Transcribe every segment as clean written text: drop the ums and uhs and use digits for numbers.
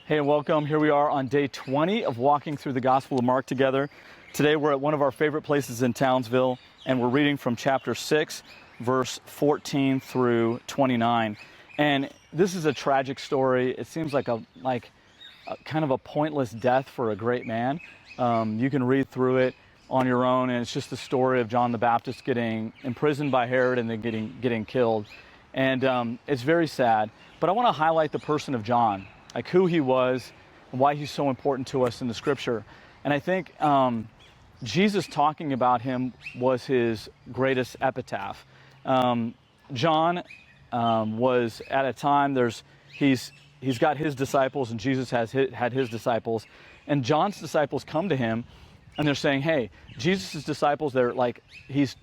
Hey, and welcome. Here we are on day 20 of walking through the Gospel of Mark together. Today we're at one of our favorite places in Townsville, and we're reading from chapter 6, verse 14 through 29. And this is a tragic story. It seems like a kind of a pointless death for a great man. You can read through it on your own, and it's just the story of John the Baptist getting imprisoned by Herod and then getting killed. And it's very sad. But I want to highlight the person of John, like who he was and why he's so important to us in the scripture. And I think Jesus talking about him was his greatest epitaph. John was at a time, he's got his disciples, and Jesus had his disciples. And John's disciples come to him and they're saying, hey, Jesus' disciples,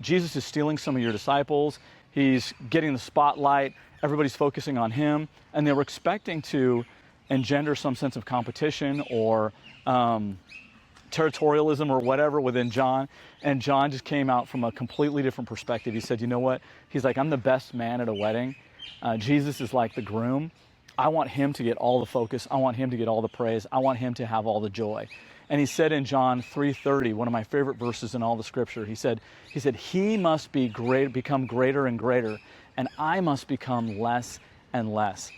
Jesus is stealing some of your disciples. He's getting the spotlight. Everybody's focusing on him. And they were expecting to engender some sense of competition or territorialism or whatever within John. And John just came out from a completely different perspective. He said, you know what? He's like, I'm the best man at a wedding. Jesus is like the groom. I want him to get all the focus. I want him to get all the praise. I want him to have all the joy. And he said in John 3:30, one of my favorite verses in all the scripture, he said, he must be become greater and greater, and I must become less and less.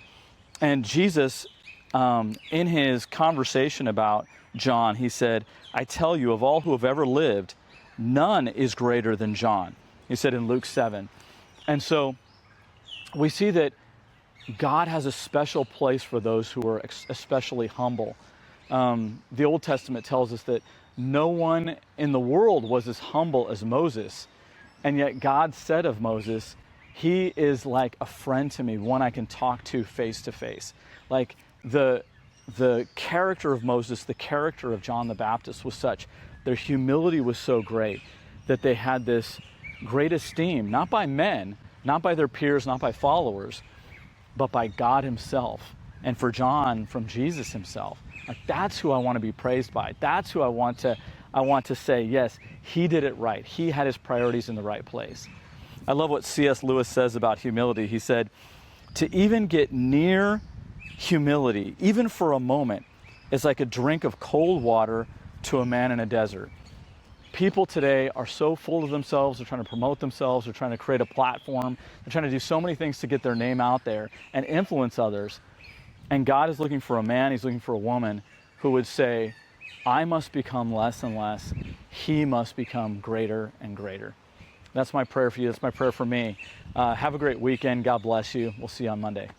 And Jesus, in his conversation about John, he said, I tell you, of all who have ever lived, none is greater than John. He said in Luke 7. And so we see that God has a special place for those who are especially humble. The Old Testament tells us that no one in the world was as humble as Moses. And yet God said of Moses, he is like a friend to me, one I can talk to face. Like the character of Moses, the character of John the Baptist was such, their humility was so great that they had this great esteem, not by men, not by their peers, not by followers, but by God himself. And for John, from Jesus himself. Like, that's who I want to be praised by. That's who I want to say, yes, he did it right. He had his priorities in the right place. I love what C.S. Lewis says about humility. He said, to even get near humility, even for a moment, is like a drink of cold water to a man in a desert. People today are so full of themselves. They're trying to promote themselves. They're trying to create a platform. They're trying to do so many things to get their name out there and influence others. And God is looking for a man, he's looking for a woman who would say, I must become less and less. He must become greater and greater. That's my prayer for you. That's my prayer for me. Have a great weekend. God bless you. We'll see you on Monday.